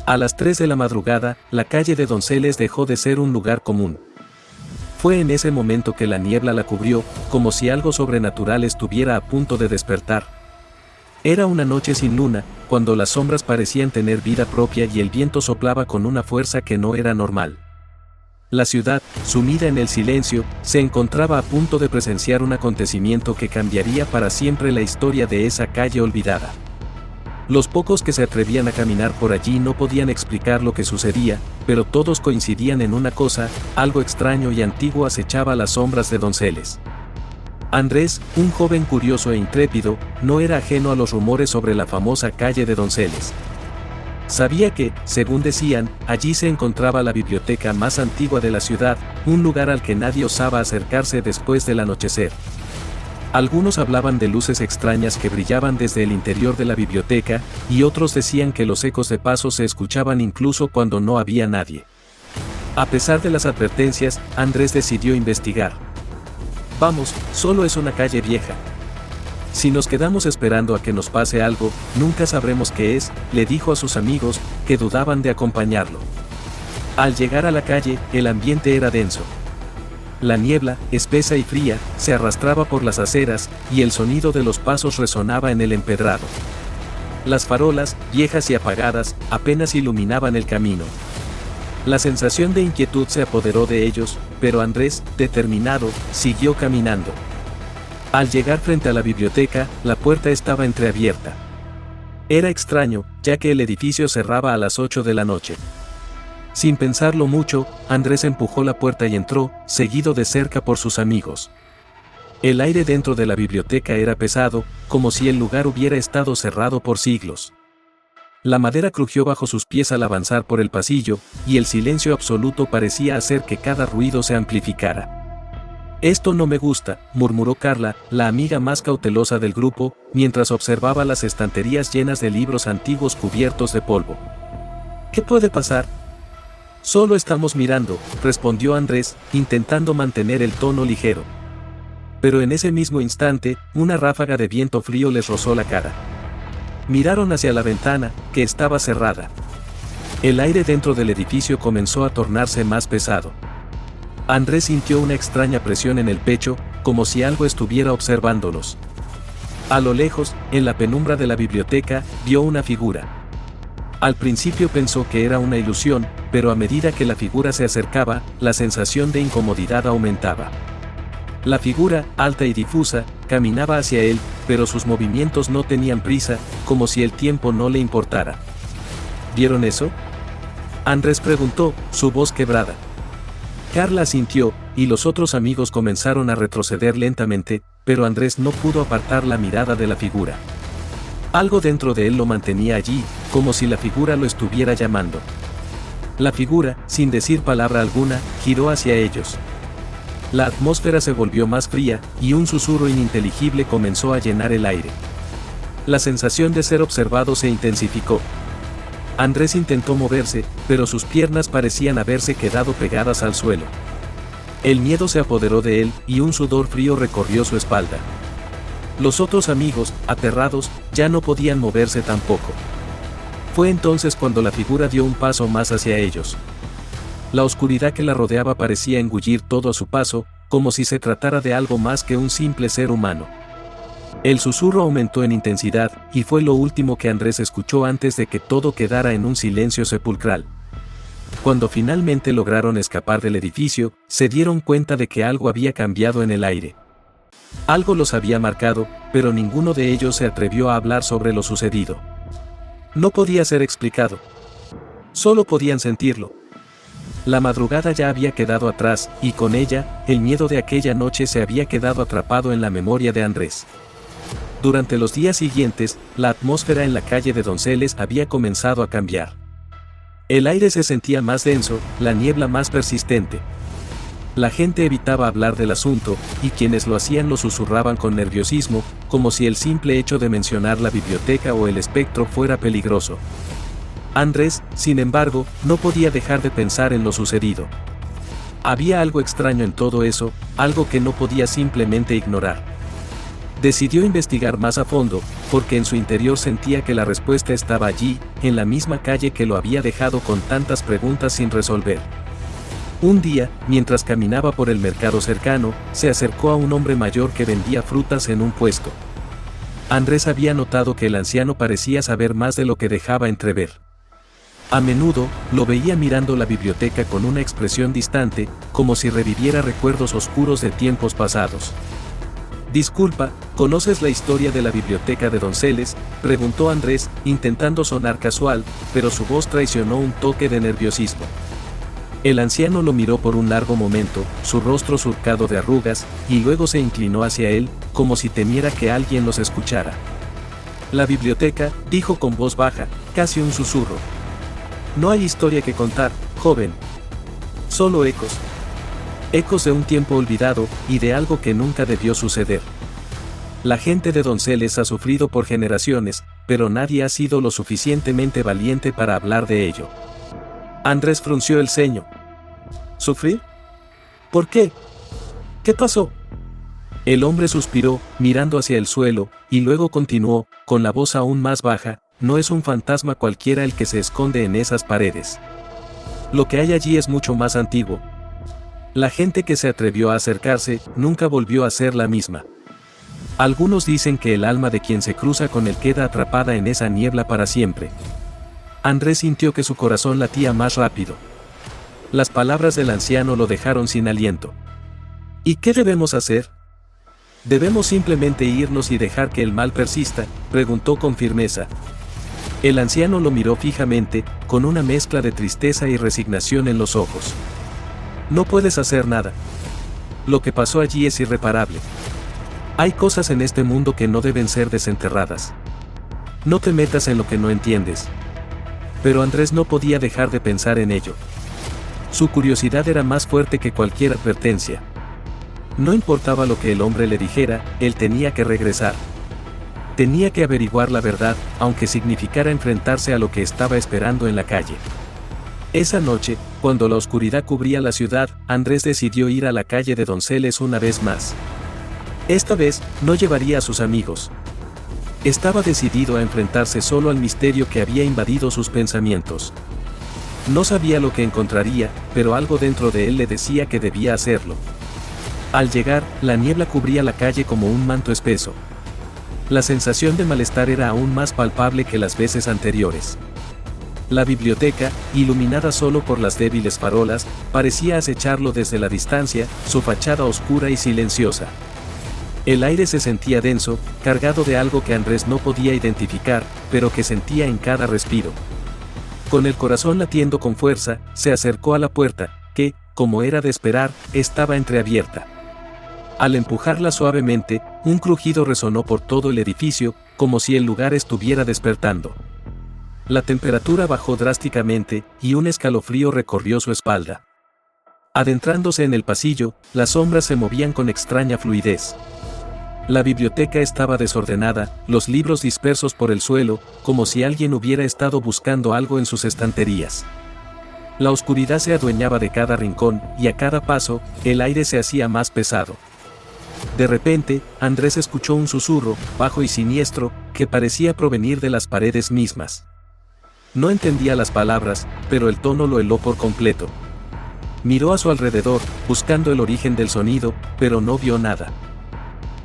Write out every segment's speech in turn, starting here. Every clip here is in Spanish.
A las 3 de la madrugada, la calle de Donceles dejó de ser un lugar común. Fue en ese momento que la niebla la cubrió, como si algo sobrenatural estuviera a punto de despertar. Era una noche sin luna, cuando las sombras parecían tener vida propia y el viento soplaba con una fuerza que no era normal. La ciudad, sumida en el silencio, se encontraba a punto de presenciar un acontecimiento que cambiaría para siempre la historia de esa calle olvidada. Los pocos que se atrevían a caminar por allí no podían explicar lo que sucedía, pero todos coincidían en una cosa: algo extraño y antiguo acechaba las sombras de Donceles. Andrés, un joven curioso e intrépido, no era ajeno a los rumores sobre la famosa calle de Donceles. Sabía que, según decían, allí se encontraba la biblioteca más antigua de la ciudad, un lugar al que nadie osaba acercarse después del anochecer. Algunos hablaban de luces extrañas que brillaban desde el interior de la biblioteca, y otros decían que los ecos de pasos se escuchaban incluso cuando no había nadie. A pesar de las advertencias, Andrés decidió investigar. Vamos, solo es una calle vieja. Si nos quedamos esperando a que nos pase algo, nunca sabremos qué es, le dijo a sus amigos, que dudaban de acompañarlo. Al llegar a la calle, el ambiente era denso. La niebla, espesa y fría, se arrastraba por las aceras, y el sonido de los pasos resonaba en el empedrado. Las farolas, viejas y apagadas, apenas iluminaban el camino. La sensación de inquietud se apoderó de ellos, pero Andrés, determinado, siguió caminando. Al llegar frente a la biblioteca, la puerta estaba entreabierta. Era extraño, ya que el edificio cerraba a las 8 de la noche. Sin pensarlo mucho, Andrés empujó la puerta y entró, seguido de cerca por sus amigos. El aire dentro de la biblioteca era pesado, como si el lugar hubiera estado cerrado por siglos. La madera crujió bajo sus pies al avanzar por el pasillo, y el silencio absoluto parecía hacer que cada ruido se amplificara. «Esto no me gusta», murmuró Carla, la amiga más cautelosa del grupo, mientras observaba las estanterías llenas de libros antiguos cubiertos de polvo. «¿Qué puede pasar?» «Solo estamos mirando», respondió Andrés, intentando mantener el tono ligero. Pero en ese mismo instante, una ráfaga de viento frío les rozó la cara. Miraron hacia la ventana, que estaba cerrada. El aire dentro del edificio comenzó a tornarse más pesado. Andrés sintió una extraña presión en el pecho, como si algo estuviera observándolos. A lo lejos, en la penumbra de la biblioteca, vio una figura. Al principio pensó que era una ilusión, pero a medida que la figura se acercaba, la sensación de incomodidad aumentaba. La figura, alta y difusa, caminaba hacia él, pero sus movimientos no tenían prisa, como si el tiempo no le importara. ¿Vieron eso?, Andrés preguntó, su voz quebrada. Carla asintió, y los otros amigos comenzaron a retroceder lentamente, pero Andrés no pudo apartar la mirada de la figura. Algo dentro de él lo mantenía allí, como si la figura lo estuviera llamando. La figura, sin decir palabra alguna, giró hacia ellos. La atmósfera se volvió más fría, y un susurro ininteligible comenzó a llenar el aire. La sensación de ser observado se intensificó. Andrés intentó moverse, pero sus piernas parecían haberse quedado pegadas al suelo. El miedo se apoderó de él, y un sudor frío recorrió su espalda. Los otros amigos, aterrados, ya no podían moverse tampoco. Fue entonces cuando la figura dio un paso más hacia ellos. La oscuridad que la rodeaba parecía engullir todo a su paso, como si se tratara de algo más que un simple ser humano. El susurro aumentó en intensidad, y fue lo último que Andrés escuchó antes de que todo quedara en un silencio sepulcral. Cuando finalmente lograron escapar del edificio, se dieron cuenta de que algo había cambiado en el aire. Algo los había marcado, pero ninguno de ellos se atrevió a hablar sobre lo sucedido. No podía ser explicado. Solo podían sentirlo. La madrugada ya había quedado atrás, y con ella, el miedo de aquella noche se había quedado atrapado en la memoria de Andrés. Durante los días siguientes, la atmósfera en la calle de Donceles había comenzado a cambiar. El aire se sentía más denso, la niebla más persistente. La gente evitaba hablar del asunto, y quienes lo hacían lo susurraban con nerviosismo, como si el simple hecho de mencionar la biblioteca o el espectro fuera peligroso. Andrés, sin embargo, no podía dejar de pensar en lo sucedido. Había algo extraño en todo eso, algo que no podía simplemente ignorar. Decidió investigar más a fondo, porque en su interior sentía que la respuesta estaba allí, en la misma calle que lo había dejado con tantas preguntas sin resolver. Un día, mientras caminaba por el mercado cercano, se acercó a un hombre mayor que vendía frutas en un puesto. Andrés había notado que el anciano parecía saber más de lo que dejaba entrever. A menudo, lo veía mirando la biblioteca con una expresión distante, como si reviviera recuerdos oscuros de tiempos pasados. «Disculpa, ¿conoces la historia de la biblioteca de Donceles?», preguntó Andrés, intentando sonar casual, pero su voz traicionó un toque de nerviosismo. El anciano lo miró por un largo momento, su rostro surcado de arrugas, y luego se inclinó hacia él, como si temiera que alguien los escuchara. «La biblioteca», dijo con voz baja, casi un susurro. «No hay historia que contar, joven. Solo ecos. Ecos de un tiempo olvidado, y de algo que nunca debió suceder. La gente de Donceles ha sufrido por generaciones, pero nadie ha sido lo suficientemente valiente para hablar de ello». Andrés frunció el ceño. «¿Sufrir? ¿Por qué? ¿Qué pasó?». El hombre suspiró, mirando hacia el suelo, y luego continuó, con la voz aún más baja: «No es un fantasma cualquiera el que se esconde en esas paredes. Lo que hay allí es mucho más antiguo. La gente que se atrevió a acercarse, nunca volvió a ser la misma. Algunos dicen que el alma de quien se cruza con él queda atrapada en esa niebla para siempre». Andrés sintió que su corazón latía más rápido. Las palabras del anciano lo dejaron sin aliento. «¿Y qué debemos hacer? ¿Debemos simplemente irnos y dejar que el mal persista?», preguntó con firmeza. El anciano lo miró fijamente, con una mezcla de tristeza y resignación en los ojos. «No puedes hacer nada. Lo que pasó allí es irreparable. Hay cosas en este mundo que no deben ser desenterradas. No te metas en lo que no entiendes». Pero Andrés no podía dejar de pensar en ello. Su curiosidad era más fuerte que cualquier advertencia. No importaba lo que el hombre le dijera, él tenía que regresar. Tenía que averiguar la verdad, aunque significara enfrentarse a lo que estaba esperando en la calle. Esa noche, cuando la oscuridad cubría la ciudad, Andrés decidió ir a la calle de Donceles una vez más. Esta vez, no llevaría a sus amigos. Estaba decidido a enfrentarse solo al misterio que había invadido sus pensamientos. No sabía lo que encontraría, pero algo dentro de él le decía que debía hacerlo. Al llegar, la niebla cubría la calle como un manto espeso. La sensación de malestar era aún más palpable que las veces anteriores. La biblioteca, iluminada solo por las débiles farolas, parecía acecharlo desde la distancia, su fachada oscura y silenciosa. El aire se sentía denso, cargado de algo que Andrés no podía identificar, pero que sentía en cada respiro. Con el corazón latiendo con fuerza, se acercó a la puerta, que, como era de esperar, estaba entreabierta. Al empujarla suavemente, un crujido resonó por todo el edificio, como si el lugar estuviera despertando. La temperatura bajó drásticamente, y un escalofrío recorrió su espalda. Adentrándose en el pasillo, las sombras se movían con extraña fluidez. La biblioteca estaba desordenada, los libros dispersos por el suelo, como si alguien hubiera estado buscando algo en sus estanterías. La oscuridad se adueñaba de cada rincón, y a cada paso, el aire se hacía más pesado. De repente, Andrés escuchó un susurro, bajo y siniestro, que parecía provenir de las paredes mismas. No entendía las palabras, pero el tono lo heló por completo. Miró a su alrededor, buscando el origen del sonido, pero no vio nada.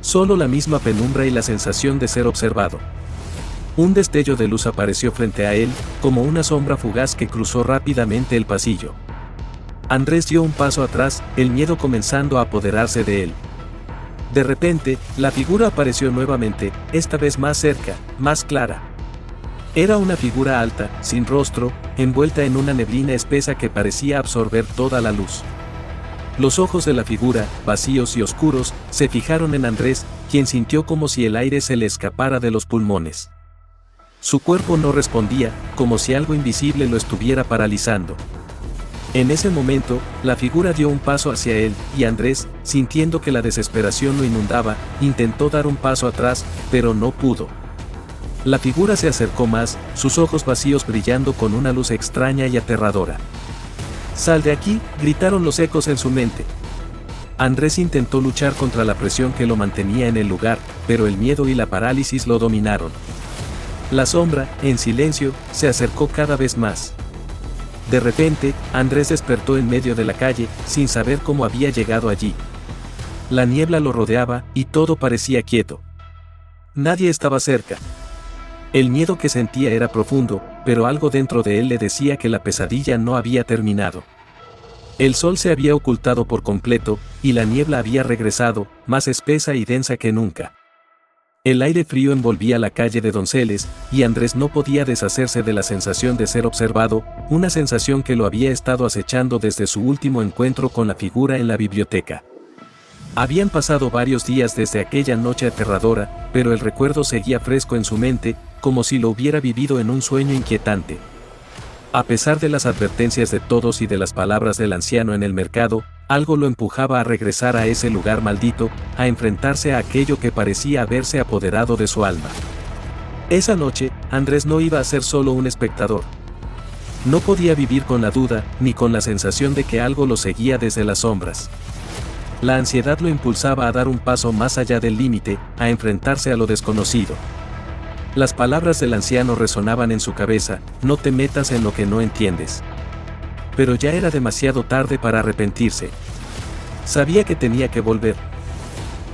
Solo la misma penumbra y la sensación de ser observado. Un destello de luz apareció frente a él, como una sombra fugaz que cruzó rápidamente el pasillo. Andrés dio un paso atrás, el miedo comenzando a apoderarse de él. De repente, la figura apareció nuevamente, esta vez más cerca, más clara. Era una figura alta, sin rostro, envuelta en una neblina espesa que parecía absorber toda la luz. Los ojos de la figura, vacíos y oscuros, se fijaron en Andrés, quien sintió como si el aire se le escapara de los pulmones. Su cuerpo no respondía, como si algo invisible lo estuviera paralizando. En ese momento, la figura dio un paso hacia él, y Andrés, sintiendo que la desesperación lo inundaba, intentó dar un paso atrás, pero no pudo. La figura se acercó más, sus ojos vacíos brillando con una luz extraña y aterradora. «¡Sal de aquí!», gritaron los ecos en su mente. Andrés intentó luchar contra la presión que lo mantenía en el lugar, pero el miedo y la parálisis lo dominaron. La sombra, en silencio, se acercó cada vez más. De repente, Andrés despertó en medio de la calle, sin saber cómo había llegado allí. La niebla lo rodeaba, y todo parecía quieto. Nadie estaba cerca. El miedo que sentía era profundo, pero algo dentro de él le decía que la pesadilla no había terminado. El sol se había ocultado por completo, y la niebla había regresado, más espesa y densa que nunca. El aire frío envolvía la calle de Donceles, y Andrés no podía deshacerse de la sensación de ser observado, una sensación que lo había estado acechando desde su último encuentro con la figura en la biblioteca. Habían pasado varios días desde aquella noche aterradora, pero el recuerdo seguía fresco en su mente, como si lo hubiera vivido en un sueño inquietante. A pesar de las advertencias de todos y de las palabras del anciano en el mercado, algo lo empujaba a regresar a ese lugar maldito, a enfrentarse a aquello que parecía haberse apoderado de su alma. Esa noche, Andrés no iba a ser solo un espectador. No podía vivir con la duda, ni con la sensación de que algo lo seguía desde las sombras. La ansiedad lo impulsaba a dar un paso más allá del límite, a enfrentarse a lo desconocido. Las palabras del anciano resonaban en su cabeza: no te metas en lo que no entiendes. Pero ya era demasiado tarde para arrepentirse. Sabía que tenía que volver.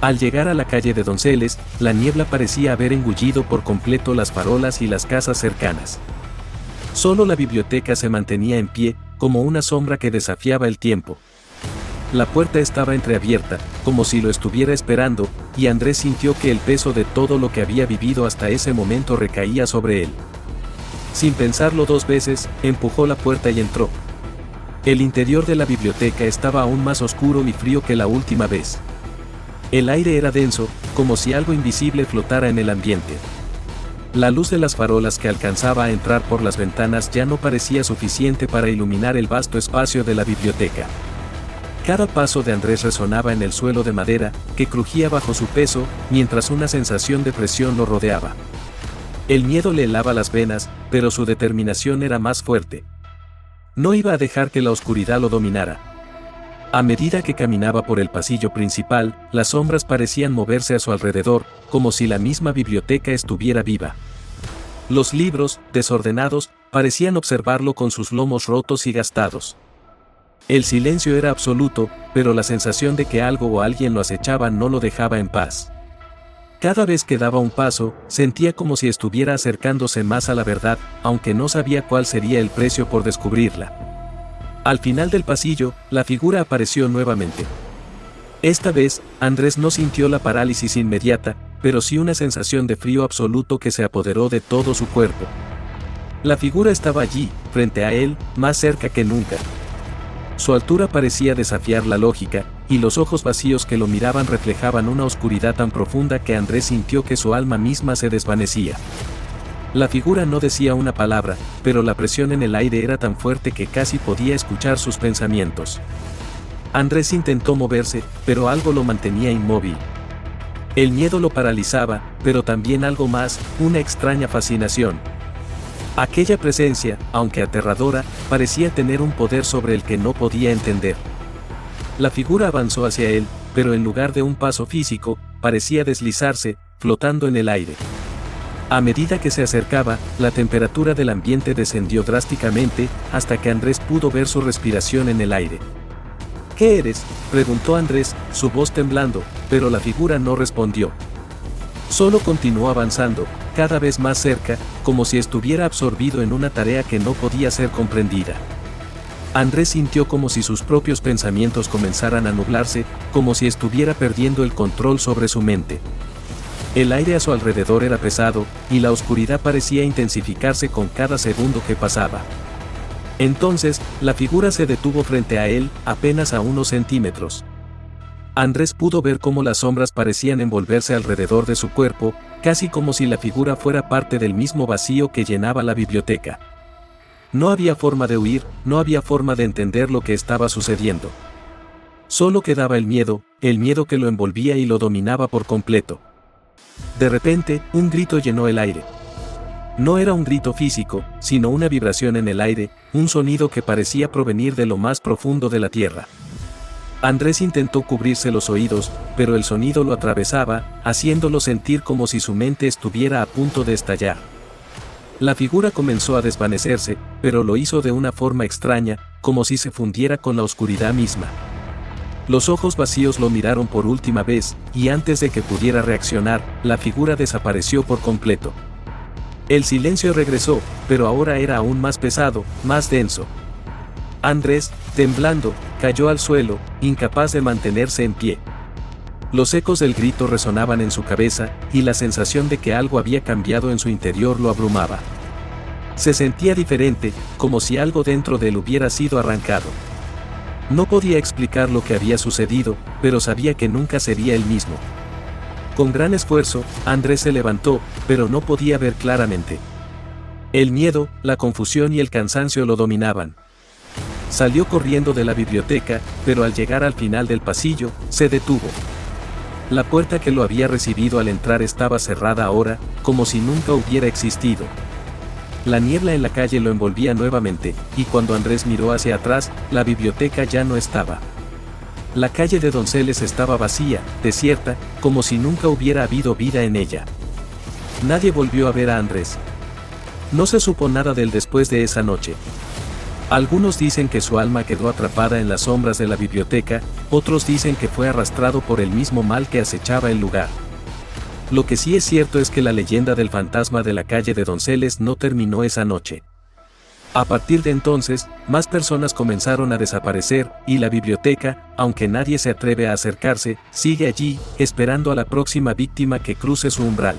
Al llegar a la calle de Donceles, la niebla parecía haber engullido por completo las farolas y las casas cercanas. Solo la biblioteca se mantenía en pie, como una sombra que desafiaba el tiempo. La puerta estaba entreabierta, como si lo estuviera esperando, y Andrés sintió que el peso de todo lo que había vivido hasta ese momento recaía sobre él. Sin pensarlo dos veces, empujó la puerta y entró. El interior de la biblioteca estaba aún más oscuro y frío que la última vez. El aire era denso, como si algo invisible flotara en el ambiente. La luz de las farolas que alcanzaba a entrar por las ventanas ya no parecía suficiente para iluminar el vasto espacio de la biblioteca. Cada paso de Andrés resonaba en el suelo de madera, que crujía bajo su peso, mientras una sensación de presión lo rodeaba. El miedo le helaba las venas, pero su determinación era más fuerte. No iba a dejar que la oscuridad lo dominara. A medida que caminaba por el pasillo principal, las sombras parecían moverse a su alrededor, como si la misma biblioteca estuviera viva. Los libros, desordenados, parecían observarlo con sus lomos rotos y gastados. El silencio era absoluto, pero la sensación de que algo o alguien lo acechaba no lo dejaba en paz. Cada vez que daba un paso, sentía como si estuviera acercándose más a la verdad, aunque no sabía cuál sería el precio por descubrirla. Al final del pasillo, la figura apareció nuevamente. Esta vez, Andrés no sintió la parálisis inmediata, pero sí una sensación de frío absoluto que se apoderó de todo su cuerpo. La figura estaba allí, frente a él, más cerca que nunca. Su altura parecía desafiar la lógica, y los ojos vacíos que lo miraban reflejaban una oscuridad tan profunda que Andrés sintió que su alma misma se desvanecía. La figura no decía una palabra, pero la presión en el aire era tan fuerte que casi podía escuchar sus pensamientos. Andrés intentó moverse, pero algo lo mantenía inmóvil. El miedo lo paralizaba, pero también algo más, una extraña fascinación. Aquella presencia, aunque aterradora, parecía tener un poder sobre el que no podía entender. La figura avanzó hacia él, pero en lugar de un paso físico, parecía deslizarse, flotando en el aire. A medida que se acercaba, la temperatura del ambiente descendió drásticamente, hasta que Andrés pudo ver su respiración en el aire. ¿Qué eres?, preguntó Andrés, su voz temblando, pero la figura no respondió. Solo continuó avanzando, cada vez más cerca, como si estuviera absorbido en una tarea que no podía ser comprendida. Andrés sintió como si sus propios pensamientos comenzaran a nublarse, como si estuviera perdiendo el control sobre su mente. El aire a su alrededor era pesado, y la oscuridad parecía intensificarse con cada segundo que pasaba. Entonces, la figura se detuvo frente a él, apenas a unos centímetros. Andrés pudo ver cómo las sombras parecían envolverse alrededor de su cuerpo, casi como si la figura fuera parte del mismo vacío que llenaba la biblioteca. No había forma de huir, no había forma de entender lo que estaba sucediendo. Solo quedaba el miedo que lo envolvía y lo dominaba por completo. De repente, un grito llenó el aire. No era un grito físico, sino una vibración en el aire, un sonido que parecía provenir de lo más profundo de la tierra. Andrés intentó cubrirse los oídos, pero el sonido lo atravesaba, haciéndolo sentir como si su mente estuviera a punto de estallar. La figura comenzó a desvanecerse, pero lo hizo de una forma extraña, como si se fundiera con la oscuridad misma. Los ojos vacíos lo miraron por última vez, y antes de que pudiera reaccionar, la figura desapareció por completo. El silencio regresó, pero ahora era aún más pesado, más denso. Andrés, temblando, cayó al suelo, incapaz de mantenerse en pie. Los ecos del grito resonaban en su cabeza, y la sensación de que algo había cambiado en su interior lo abrumaba. Se sentía diferente, como si algo dentro de él hubiera sido arrancado. No podía explicar lo que había sucedido, pero sabía que nunca sería el mismo. Con gran esfuerzo, Andrés se levantó, pero no podía ver claramente. El miedo, la confusión y el cansancio lo dominaban. Salió corriendo de la biblioteca, pero al llegar al final del pasillo, se detuvo. La puerta que lo había recibido al entrar estaba cerrada ahora, como si nunca hubiera existido. La niebla en la calle lo envolvía nuevamente, y cuando Andrés miró hacia atrás, la biblioteca ya no estaba. La calle de Donceles estaba vacía, desierta, como si nunca hubiera habido vida en ella. Nadie volvió a ver a Andrés. No se supo nada de él después de esa noche. Algunos dicen que su alma quedó atrapada en las sombras de la biblioteca, otros dicen que fue arrastrado por el mismo mal que acechaba el lugar. Lo que sí es cierto es que la leyenda del fantasma de la calle de Donceles no terminó esa noche. A partir de entonces, más personas comenzaron a desaparecer, y la biblioteca, aunque nadie se atreve a acercarse, sigue allí, esperando a la próxima víctima que cruce su umbral.